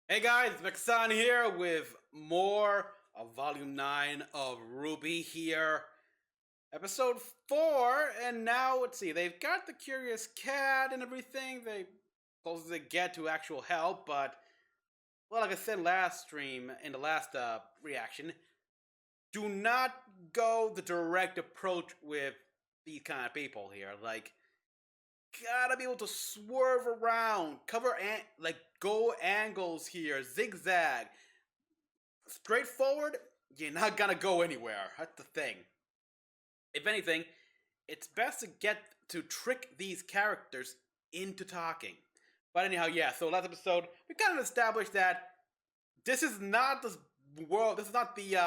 Hey guys, Mecha-san here with more of Volume 9 of RWBY here. Episode 4, and now, let's see, they've got the Curious Cat and everything. They close as they get to actual help, but, well, like I said last stream, in the last reaction, do not go the direct approach with these kind of people here. Like, gotta be able to swerve around, go angles here, zigzag. Straightforward, you're not gonna go anywhere. That's the thing. If anything, it's best to get to trick these characters into talking. But anyhow, yeah, so last episode, we kind of established that this is not the world, this is not the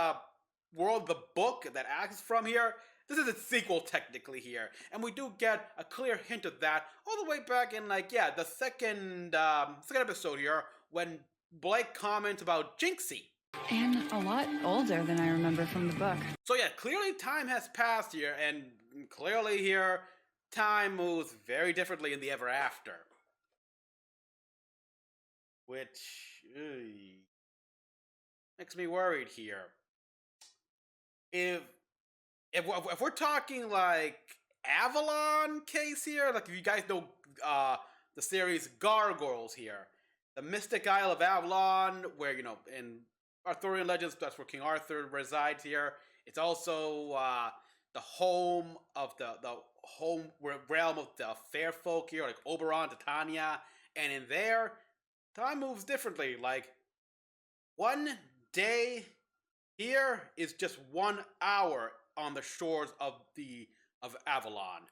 world, the book that Alex is from here. This is its sequel, technically, here. And we do get a clear hint of that all the way back in, the second episode here, when Blake comments about Jinxie. And a lot older than I remember from the book. So yeah, clearly time has passed here, and clearly here, time moves very differently in the Ever After. Which makes me worried here. If we're talking like Avalon case here, like if you guys know the series Gargoyles here, the Mystic Isle of Avalon, where in Arthurian legends, that's where King Arthur resides here. It's also the home of the home realm of the fair folk here, like Oberon, Titania, and in there, time moves differently. Like 1 day here is just 1 hour on the shores of Avalon.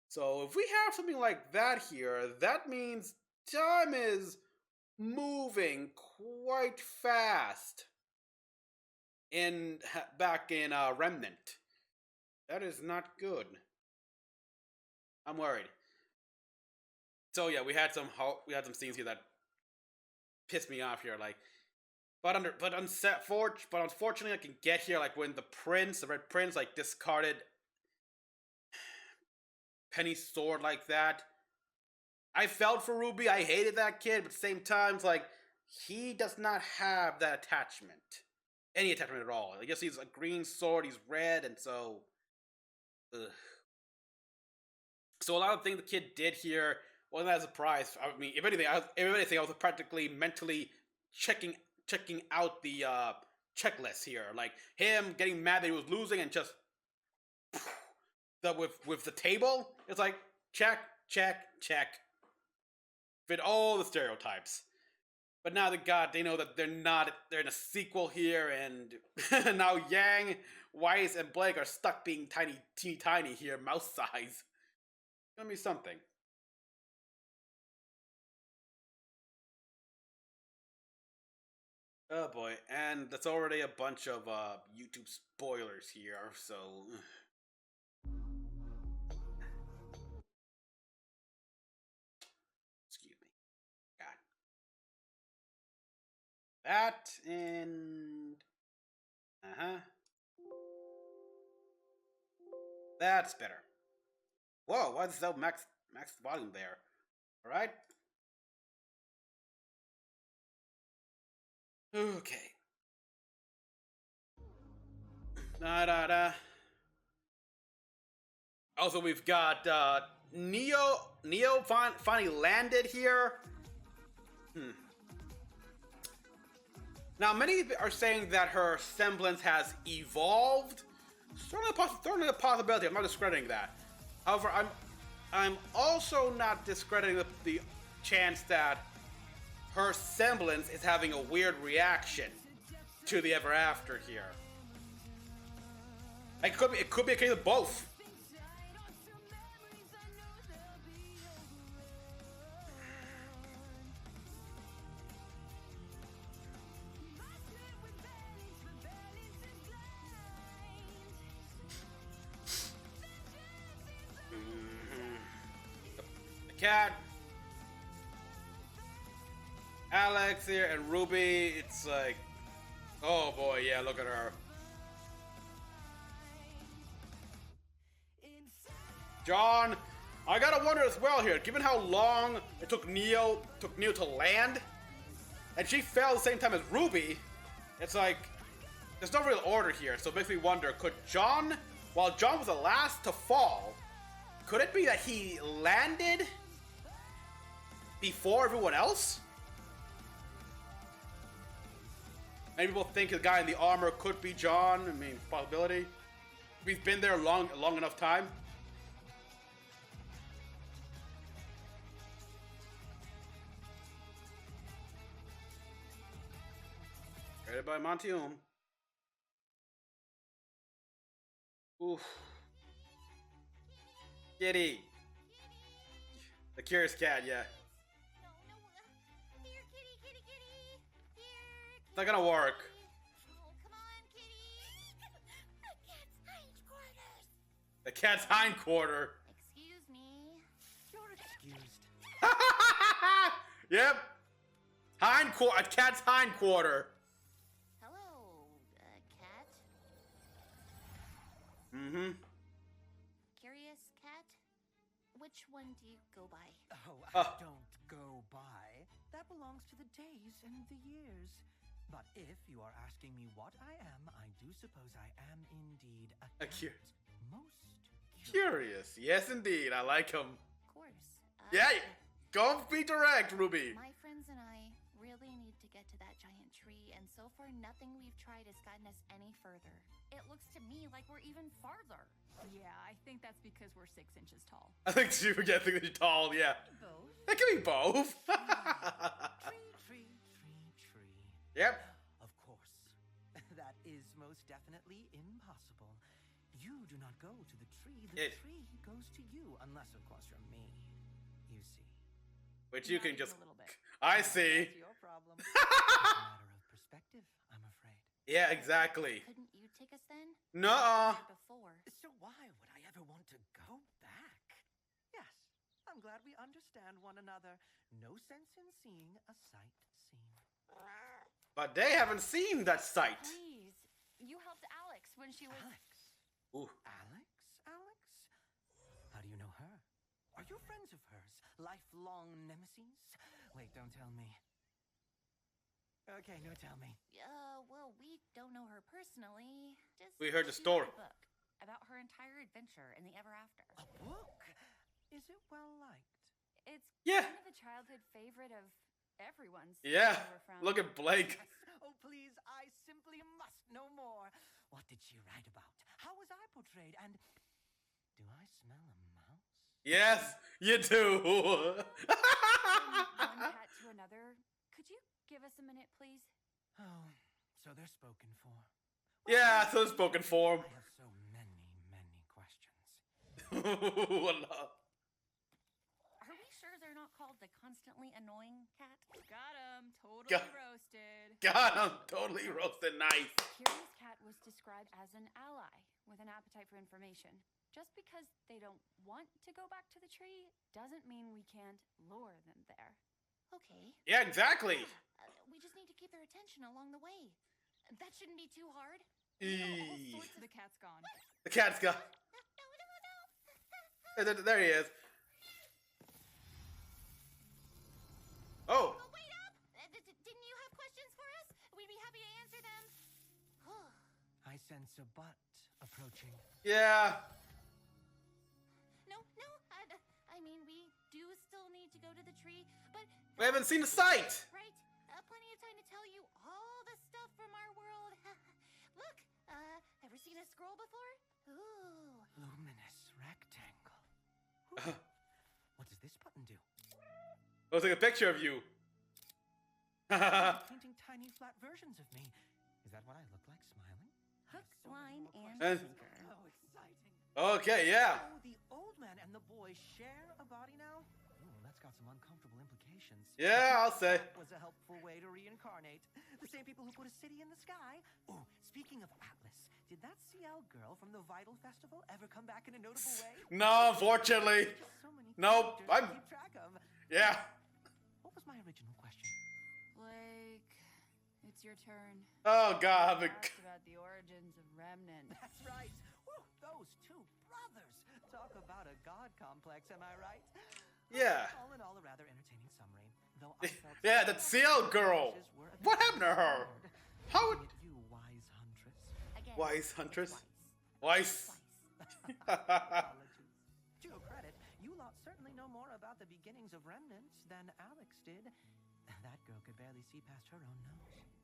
So if we have something like that here, that means time is moving quite fast back in Remnant. That is not good. I'm worried. So yeah, we had some scenes here that pissed me off here, but unfortunately, I can get here, like when the Red Prince, like discarded Penny's sword like that. I felt for Ruby. I hated that kid, but at the same time, he does not have that attachment, any attachment at all. I guess he's a green sword. He's red, and so, so a lot of things the kid did here wasn't that a surprise. I mean, if anything, I was practically mentally checking out the checklist here, like him getting mad that he was losing and just with the table. It's like check, fit all the stereotypes. But now they know that they're in a sequel here, and now Yang, Weiss, and Blake are stuck being teeny tiny here, mouse size. It's gonna be something. Oh boy, and that's already a bunch of YouTube spoilers here, so. Excuse me. God. That and. That's better. Whoa, why is that max volume there? Alright. Okay. Also, we've got Neo finally landed here. Now, many are saying that her semblance has evolved. Certainly a possibility. I'm not discrediting that. However, I'm also not discrediting the chance that her semblance is having a weird reaction to the Ever After here. It could be a case of both. The cat, Alex here, and Ruby. It's like, oh boy, yeah, look at her. John, I gotta wonder as well here, given how long it took Neo to land, and she fell at the same time as Ruby, it's like there's no real order here. So it makes me wonder: could John, while John was the last to fall, could it be that he landed before everyone else? Maybe people think the guy in the armor could be John. I mean, possibility. We've been there long enough time. Created by Montium. Oof. Kitty. The curious cat, yeah. Here, kitty. Here. It's not gonna work. Oh, come on, kitty. The The cat's hindquarters. cat's hindquarter. Excuse me. You're excused. Yep. A cat's hindquarter. Hello, cat. Mm-hmm. Curious cat? Which one do you go by? Oh, I don't go by. That belongs to the days and the years. But if you are asking me what I am, I do suppose I am indeed a cat. Most Curious. Yes, indeed. I like him. Of course. Yeah. Go be direct, Ruby. My friends and I really need to get to that giant tree, and so far nothing we've tried has gotten us any further. It looks to me like we're even farther. Yeah, I think that's because we're 6 inches tall. I think she forgets that you're tall. Yeah. both. It can be both. Tree. Yep. Of course. That is most definitely impossible. You do not go to the tree. The tree goes to you, unless, of course, you're me. You see. Which you Not can even just. a little bit. I see. That's your problem. It's a matter of perspective, I'm afraid. Yeah, exactly. Couldn't you take us then? Nuh-uh. Before. So why would I ever want to go back? Yes, I'm glad we understand one another. No sense in seeing a sight seen. But they haven't seen that sight. Please, you helped Alex when she was. Alex? Ooh. Alex? How do you know her? Are you friends of hers? Lifelong nemesis? Wait, don't tell me. Okay, no, tell me. Well, we don't know her personally. Just We heard the she story. wrote a book about her entire adventure in the ever after. A book? Is it well liked? It's Yeah. kind of a childhood favorite of everyone's. Yeah. where we're from. Look at Blake. Oh, please, I simply must know more. What did she write about? How was I portrayed? And do I smell a mouse? Yes, you do. From one cat to another. Could you give us a minute, please? Oh, so they're spoken for. Yeah, so spoken form. I have so many questions. Are we sure they're not called the constantly annoying cat? Got him. Totally Got- roasted. God, I'm totally roasted nice. Curious Cat was described as an ally with an appetite for information. Just because they don't want to go back to the tree doesn't mean we can't lure them there. Okay. Yeah, exactly. We just need to keep their attention along the way. That shouldn't be too hard. Eee. The cat's gone. The cat's got. No. There he is. Oh. Oh, wait up! Didn't you have questions for us? We'd be happy to answer them. I sense a butt approaching. Yeah. No. I mean, we do still need to go to the tree, but We haven't seen the sight. right? Plenty of time to tell you all the stuff from our world. Look, ever seen a scroll before? Ooh. Luminous rectangle. Ooh. What does this button do? I'll take a picture of you. Painting tiny flat versions of me. Is that what I look like smiling? Hook, So many line, more and questions. sinker. How exciting. Okay, yeah. Oh, the old man and the boy share a body now? Ooh, that's got some uncomfortable implications. Yeah, I'll say. That was a helpful way to reincarnate. The same people who put a city in the sky. Oh, speaking of Atlas, did that CL girl from the Vital Festival ever come back in a notable way? No, unfortunately. Just so many Nope, characters to I'm- keep track of. Yeah. What was my original question? Blake, it's your turn. Oh, God. You asked about the origins of Remnant. That's right. Woo, those two brothers. Talk about a god complex, am I right? Yeah. All in all, a rather entertaining summary. though I felt Yeah, that seal girl. wishes were a bit What happened to her? absurd. How would... Be it you, wise huntress. Again, Wise it's huntress? wise. Wise. Apologies. To your credit, you lot certainly know more about the beginnings of remnants than Alex did. That girl could barely see past her own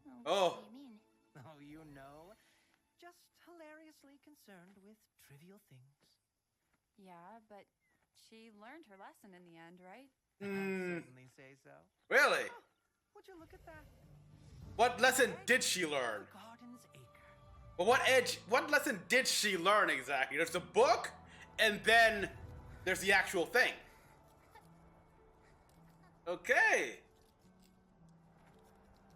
nose. Oh. What do you mean? Oh, you know, just hilariously concerned with trivial things. Yeah, but she learned her lesson in the end, right? Hmm. I'd certainly say so. Really? Oh, would you look at that? What lesson did she learn? The garden's acre. But what lesson did she learn exactly? There's the book, and then there's the actual thing. Okay.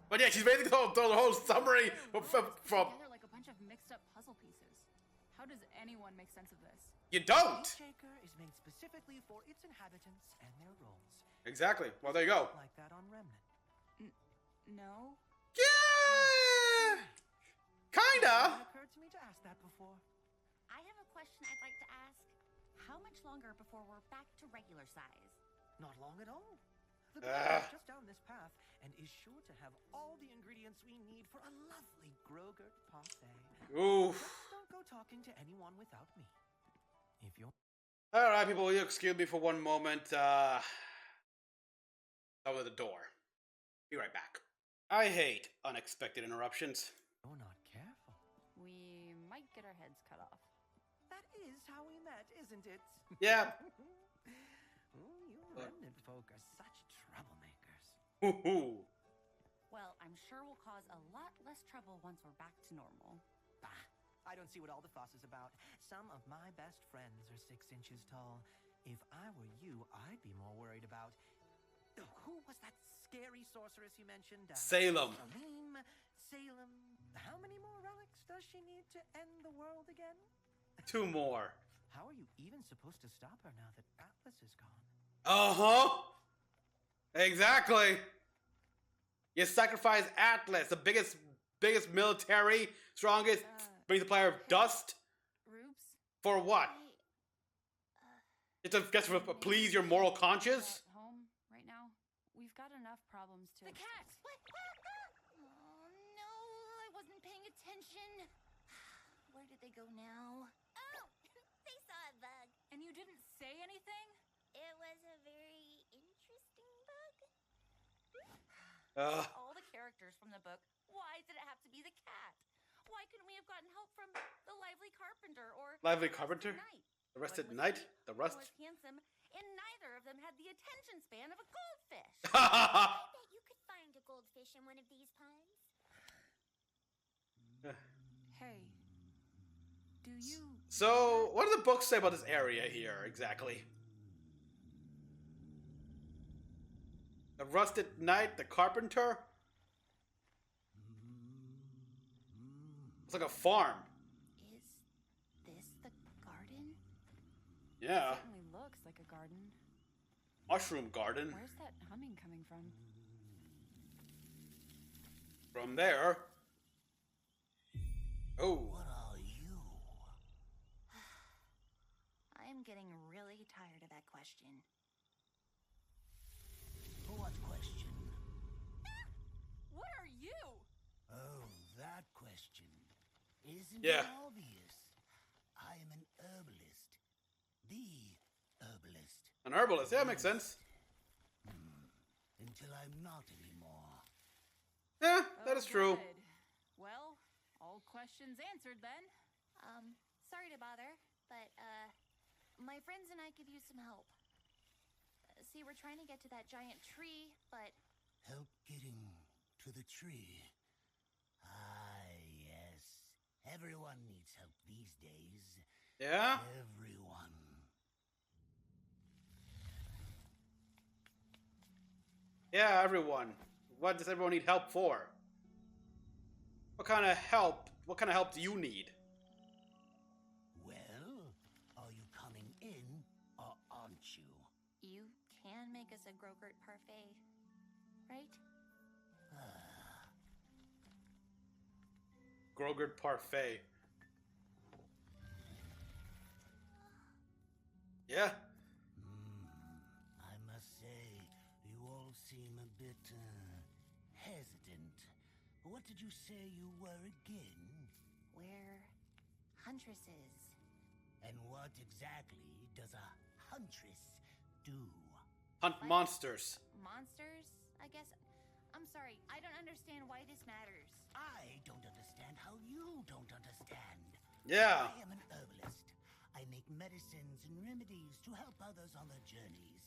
But yeah, she's basically told the whole summary from Together like a bunch of mixed up puzzle pieces. How does anyone make sense of this? you don't. Each acre is made specifically for its inhabitants and their roles. Exactly. Well, there you go. Like that on Remnant. No? Yeah. It Kinda. occurred to me to ask that before. I have a question I'd like to ask. How much longer before we're back to regular size? Not long at all. The garden is just down this path and is sure to have all the ingredients we need for a lovely Grogurt parfait. Oof. Just don't go talking to anyone without me. If you're All right, people, will you excuse me for one moment? Over the door. Be right back. I hate unexpected interruptions. not careful. We might get our heads cut off. That is how we met, isn't it? Yeah. Ooh, you Remnant folk are such troublemakers. Hoo-hoo. Well, I'm sure we'll cause a lot less trouble once we're back to normal. Bah, I don't see what all the fuss is about. Some of my best friends are 6 inches tall. If I were you, I'd be more worried about... Who was that scary sorceress you mentioned? Salem. Salem. How many more relics does she need to end the world again? 2 more. How are you even supposed to stop her now that Atlas is gone? Uh-huh. Exactly. You sacrifice Atlas, the biggest military, strongest supplier of dust. Rubes? For what? Just to please your moral conscience? At home right now? We've got enough problems to... The cat! What? Oh, no, I wasn't paying attention. Where did they go now? Oh, they saw a bug. And you didn't say anything? It was a very interesting bug. All the characters from the book, why did it have to be the cat? Why couldn't we have gotten help from the lively carpenter or... Lively Carpenter? The Rusted One was Knight? sweet, The one Rust? was handsome, and neither of them had the attention span of a goldfish. I bet you could find a goldfish in one of these ponds. Hey, do you... So, what do the books say about this area here, exactly? The Rusted Knight, the Carpenter? It's like a farm. Is this the garden? Yeah. Certainly looks like a garden. Mushroom garden. Where's that humming coming from? From there. Oh. What are you? I am getting really tired of that question. What question? What are you? Oh, that question. Isn't Yeah. it obvious? I am an herbalist. The herbalist. An herbalist. Yeah, makes sense. Until I'm not anymore. Yeah, that is true. Good. Well, all questions answered then. Sorry to bother, but, my friends and I could use some help. See, we're trying to get to that giant tree, but... Help getting to the tree. Ah, yes. Everyone needs help these days. Yeah? Everyone. Yeah, everyone. What does everyone need help for? What kind of help do you need? Well, are you coming in or aren't you? You can make us a Grogurt parfait, right? Grogurt Parfait. Yeah. I must say, you all seem a did you say you were again? We're huntresses. And what exactly does a huntress do? Hunt monsters. Monsters, I guess. I'm sorry, I don't understand why this matters. I don't understand how you don't understand. Yeah. I am an herbalist. I make medicines and remedies to help others on their journeys.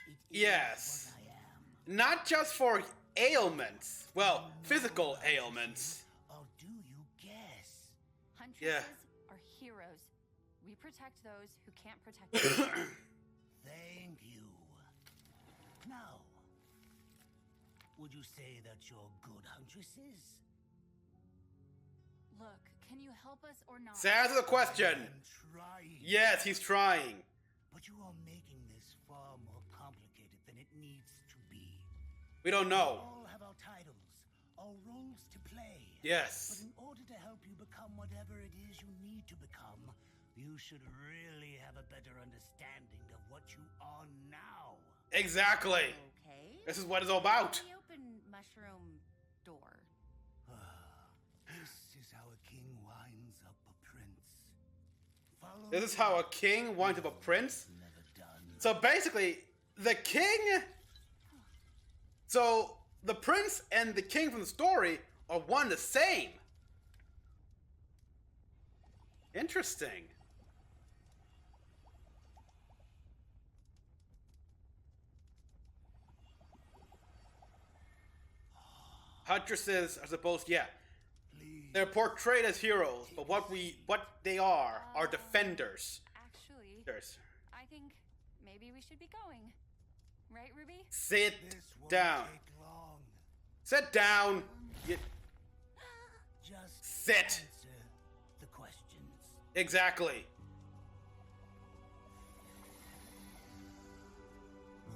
It is Yes. what I am. Not just for ailments. Well, physical ailments. Or do you guess? Huntresses are heroes. We protect those who can't protect themselves. Thank you. Now, would you say that you're good huntresses? Look, can you help us or not? Answer the question. I'm trying. Yes, he's trying. But you are making this far more complicated than it needs to be. We don't We know. all have our titles, our roles to play. But Yes. in order to help you become whatever it is you need to become, you should really have a better understanding of what you are now. Exactly. Okay. This is what it's all about. The open mushroom door. This is how a king winds up a prince. Follow This is me. how a king winds up a prince. Never done. So basically, the king. So the prince and the king from the story are one and the same. Interesting. Huntresses are supposed, yeah, Please. they're portrayed as heroes, but what they are defenders. Actually, There's I think maybe we should be going. Right, Ruby? sit This won't down. take long. Sit down. You- Just Sit. answer the questions. Exactly.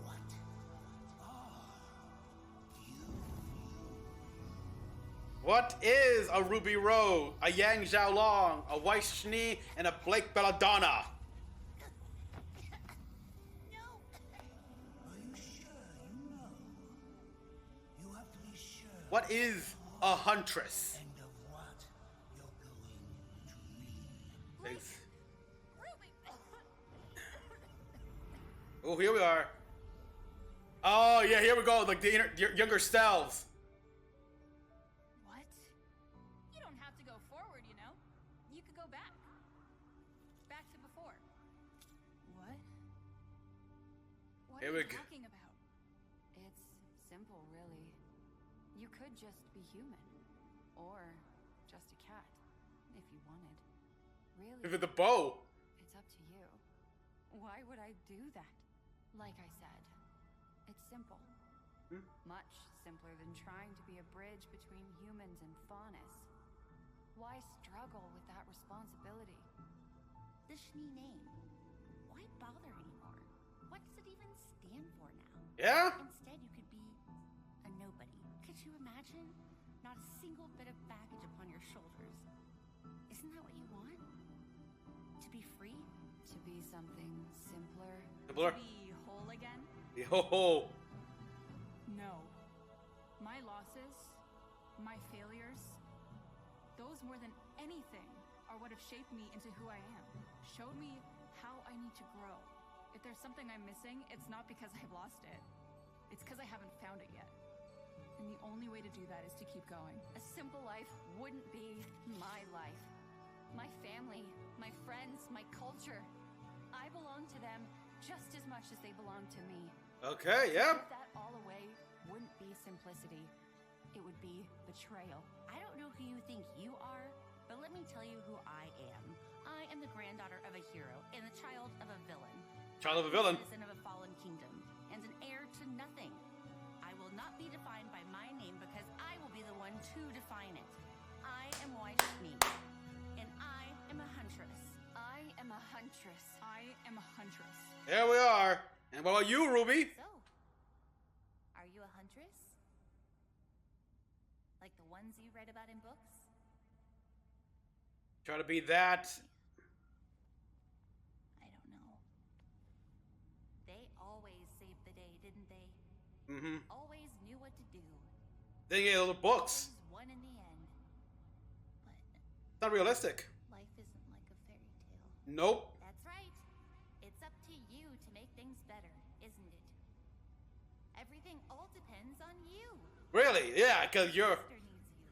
What are you? What is a Ruby Road, a Yang Xiaolong, a White Schnee, and a Blake Belladonna? No. Are you sure you know? You have to be sure. What is a huntress? And of what you're going to read. Thanks. Oh, here we are. Oh, yeah, here we go. Like the younger selves. What? You don't have to go forward, you know? You could go back. Back to before. What? What Here are we you go. talking about? It's simple, really. You could just be human. Or just a cat, if you wanted. Really, With the bow. it's up to you. Why would I do that? Like I said, it's simple. Much simpler than trying to be a bridge between humans and faunus. Why struggle with that responsibility? The Schnee name. Why bother anymore? What does it even stand for now? Yeah? Instead, you could be a nobody. Could you imagine? Not a single bit of baggage upon your shoulders. Isn't that what you want? To be free? To be something simpler? Simpler? To be whole again? Yo. No. My losses, my failures, those more than anything are what have shaped me into who I am. Showed me how I need to grow. If there's something I'm missing, it's not because I've lost it. It's because I haven't found it yet. And the only way to do that is to keep going. A simple life wouldn't be my life. My family, my friends, my culture. I belong to them just as much as they belong to me. Okay, To yeah. give that all away wouldn't be simplicity. It would be betrayal. I don't know who you think you are, but let me tell you who I am. I am the granddaughter of a hero and the child of a villain. Child of a villain. Citizen of a fallen kingdom and an heir to nothing. I will not be defined by my name because I will be the one to define it. I am White Schnee, and I am a huntress. I am a huntress. I am a huntress. There we are. And what about you, Ruby? So, are you a huntress? Like the ones you read about in books? Try to be that. I don't know. They always saved the day, didn't they? Mm-hmm. Always knew what to do. They get little books. Always won in the end. Not realistic. Life isn't like a fairy tale. Nope. That's right. It's up to you to make things better, isn't it? Everything all depends on you. Really? Yeah, because you're... Your sister needs you.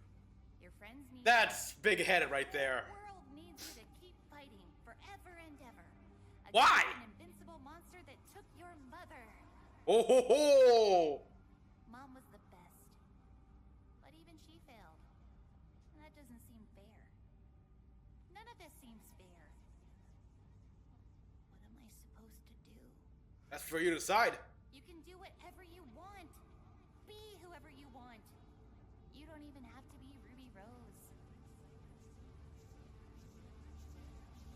Your friends need That's big-headed right there. The world needs you to keep fighting forever and ever. Why? Against an invincible monster that took your mother. Oh ho ho! Mom was the best. But even she failed. And that doesn't seem fair. None of this seems fair. What am I supposed to do? That's for you to decide. You can do whatever you want. Be whoever you want. You don't even have to be Ruby Rose.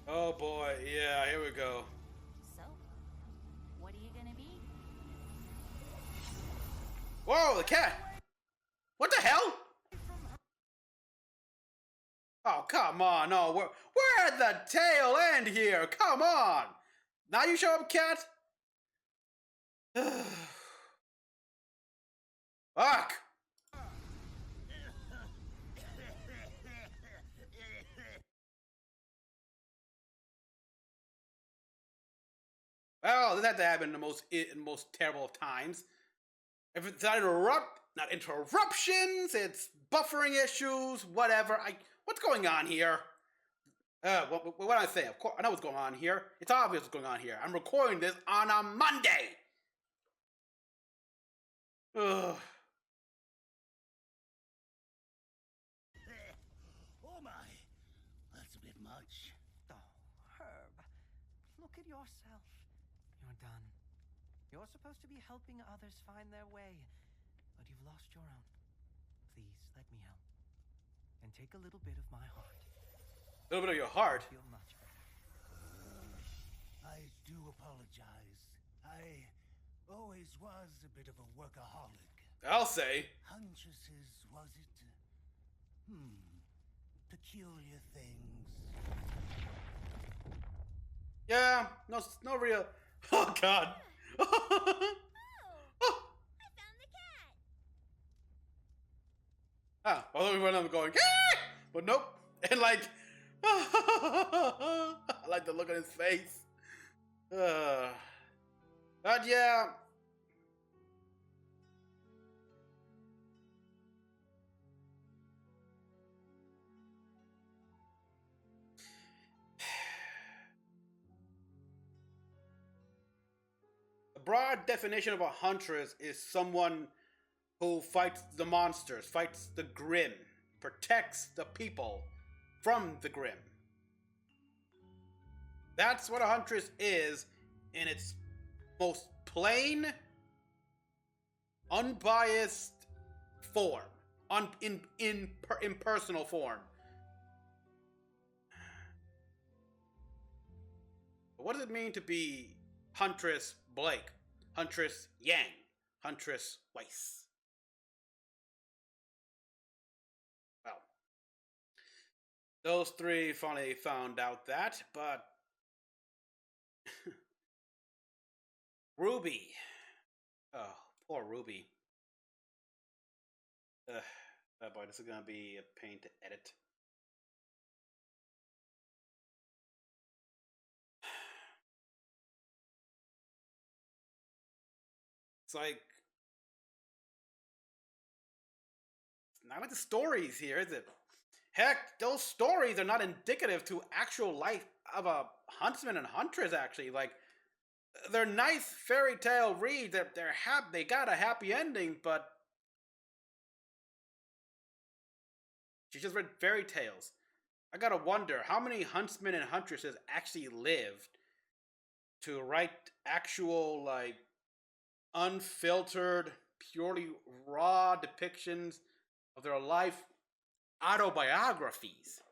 Oh boy, yeah, here we go. So, what are you gonna be? Whoa, the cat! What the hell? Oh, come on, no, we're at the tail end here, come on! Now you show up, cat? Fuck! Well, this had to happen in the most terrible of times. If it's not interruptions, it's buffering issues, whatever. What's going on here? What I say? Of course, I know what's going on here. It's obvious what's going on here. I'm recording this on a Monday. Ugh. Oh my, that's a bit much. Oh, Herb, look at yourself. You're done. You're supposed to be helping others find their way, but you've lost your own. Please, let me help. And take a little bit of my heart. A little bit of your heart. Feel much better. I do apologize. I always was a bit of a workaholic. I'll say. Huntress's, was it? Peculiar things. Yeah, no real. Oh God. Oh, I found the cat. Ah, although we went on going, ah! But nope. And like, I like the look on his face. But yeah. A broad definition of a huntress is someone who fights the monsters, fights the grim, protects the people from the grim. That's what a huntress is in its most plain, unbiased form, impersonal form. But what does it mean to be Huntress Blake, Huntress Yang, Huntress Weiss? Well, those three finally found out that, but Ruby. Oh, poor Ruby. Oh boy, this is gonna be a pain to edit. It's like, it's not like the stories here, is it? Heck, those stories are not indicative to actual life of a huntsman and huntress, actually. Like, they're nice fairy tale reads. They got a happy ending, but she just read fairy tales. I gotta wonder how many huntsmen and huntresses actually lived to write actual, like, unfiltered, purely raw depictions of their life autobiographies.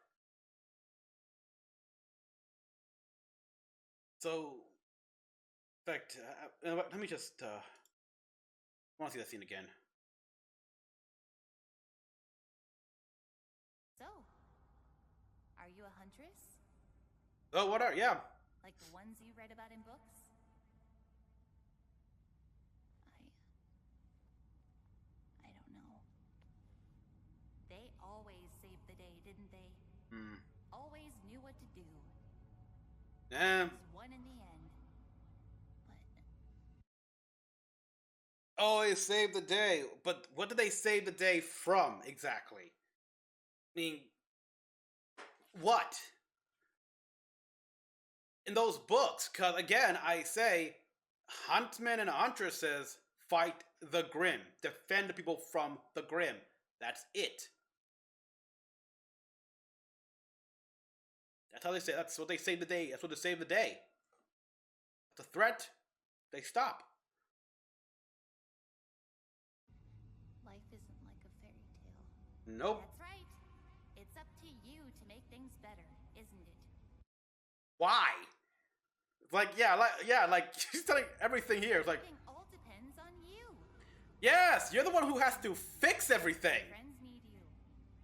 So, in fact, let me just, I want to see that scene again. So, are you a huntress? Oh, what are, yeah. Like the ones you read about in books? I don't know. They always saved the day, didn't they? always knew what to do. Eh. Won in the end. But Always save the day. But what did they save the day from, exactly? I mean, what? In those books, because again, I say, huntsmen and huntresses fight the Grim, defend the people from the Grim. That's it. That's how they say. That's what they save the day. That's what they save the day. The threat, they stop. life isn't like a fairy tale. Nope. That's right. It's up to you to make things better, isn't it? Why? Like she's telling everything here. It's like, Everything all depends on you. yes, you're the one who has to fix everything. Friends need you.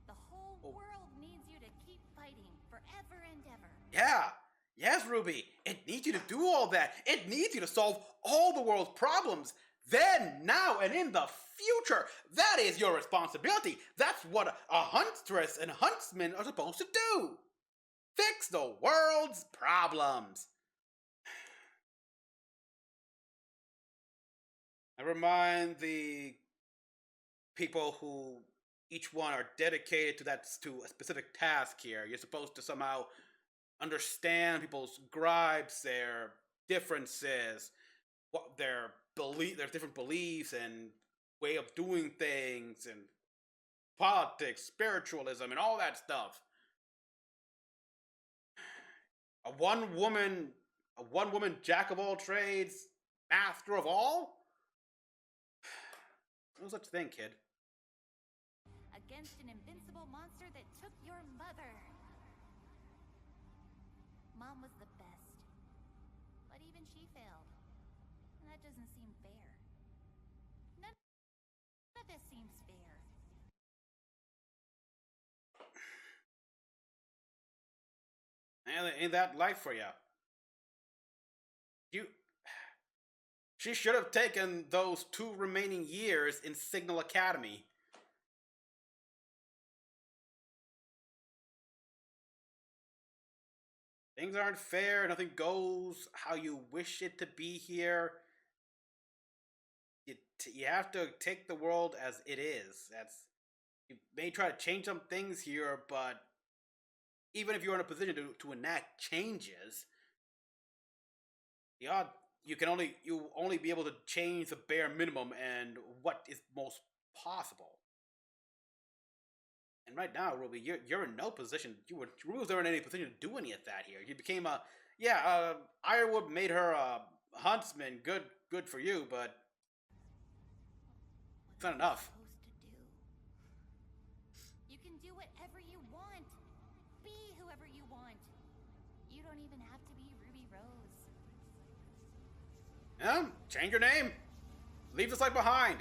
The whole world needs you to keep fighting forever and ever. Yeah. Yes, Ruby. It needs you to do all that. It needs you to solve all the world's problems. Then, now, and in the future. That is your responsibility. That's what a huntress and huntsman are supposed to do. Fix the world's problems. I remind the people who each one are dedicated to a specific task here. You're supposed to somehow understand people's gripes, their differences, what their different beliefs and way of doing things, and politics, spiritualism, and all that stuff. A one woman jack of all trades, master of all? No such thing, kid. Against an invincible monster that took your mother. Mom was the best. But even she failed. And that doesn't seem fair. None of this seems fair. Ain't that life for you? She should have taken those 2 remaining years in Signal Academy. Things aren't fair. Nothing goes how you wish it to be here. You have to take the world as it is. You may try to change some things here, but even if you're in a position to enact changes, you only be able to change the bare minimum and what is most possible. And right now, Ruby, you're in no position. Ruby was never in any position to do any of that here. You became RWBY made her a huntsman. Good for you, but it's not enough. You can do whatever you want. Be whoever you want. You don't even have to be Ruby Rose. Yeah, change your name. Leave this life behind.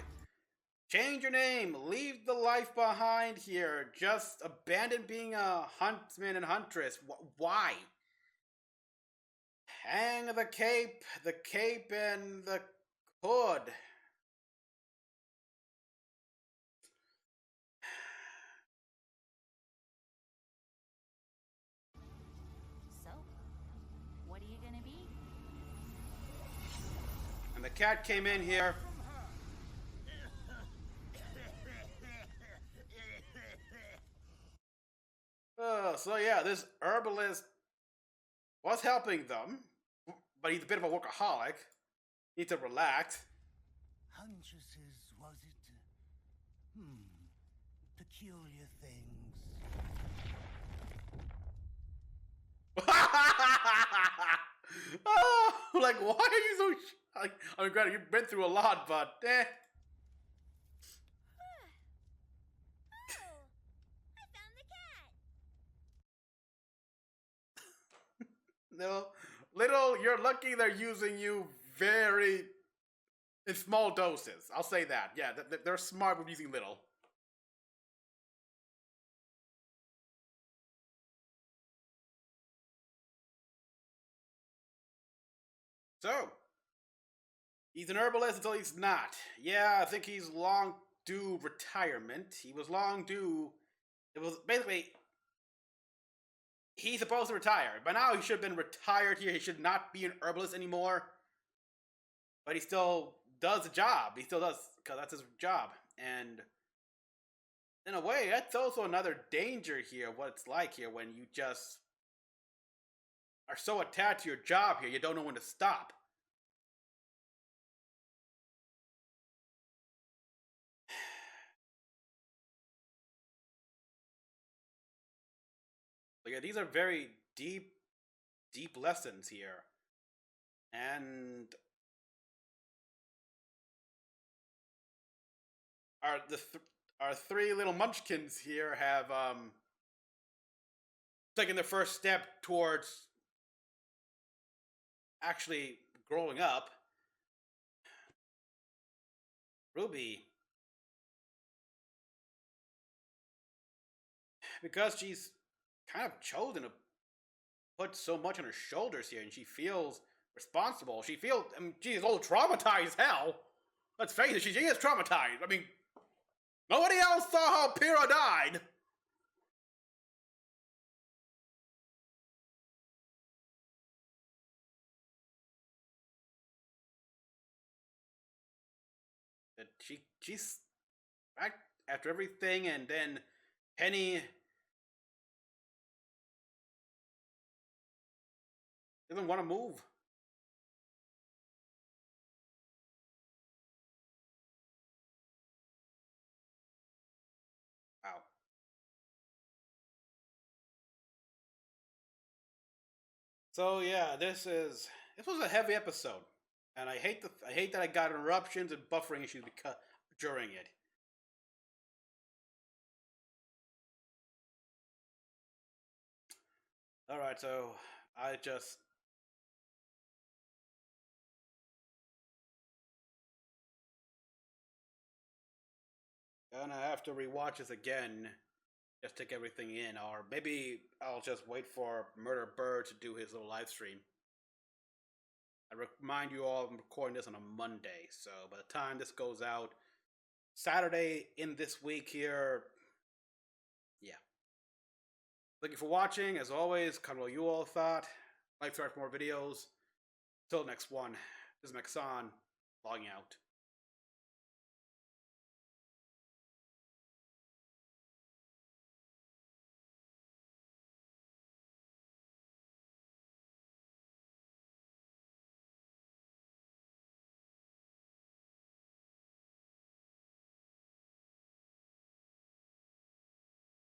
Change your name. Leave the life behind here. Just abandon being a huntsman and huntress. Why? Hang the cape and the hood. So, what are you gonna be? And the cat came in here. So yeah, this herbalist was helping them, but he's a bit of a workaholic. Needs to relax. Huntresses, was it? Peculiar things. Oh, like, why are you so like? I mean, granted, you've been through a lot, but Oh, I found the cat. no, little. You're lucky they're using you very in small doses. I'll say that. Yeah, they're smart with using little. So, he's an herbalist until he's not. Yeah, I think he's long due retirement. He was long due. It was basically he's supposed to retire. By now, he should have been retired here. He should not be an herbalist anymore. But he still does the job. He still does, because that's his job. And in a way, that's also another danger here, what it's like here when you just are so attached to your job here, you don't know when to stop. But yeah, these are very deep lessons here. And our three little munchkins here have taken their first step towards actually growing up. RWBY, because she's kind of chosen to put so much on her shoulders here, and she feels responsible. She feels, I mean, she's a little traumatized as hell. Let's face it, she is traumatized. I mean, nobody else saw how Pyrrha died. That she's back after everything, and then Penny doesn't want to move. Wow. So yeah, this was a heavy episode, and I hate that I got interruptions and buffering issues because during it. All right, so I just gonna have to rewatch this again, just take everything in, or maybe I'll just wait for Murder Bird to do his little live stream. I remind you all I'm recording this on a Monday, so by the time this goes out, Saturday in this week here, yeah. Thank you for watching. As always, comment what you all thought. Like, subscribe for more videos. Till the next one, this is Mecha-san, logging out.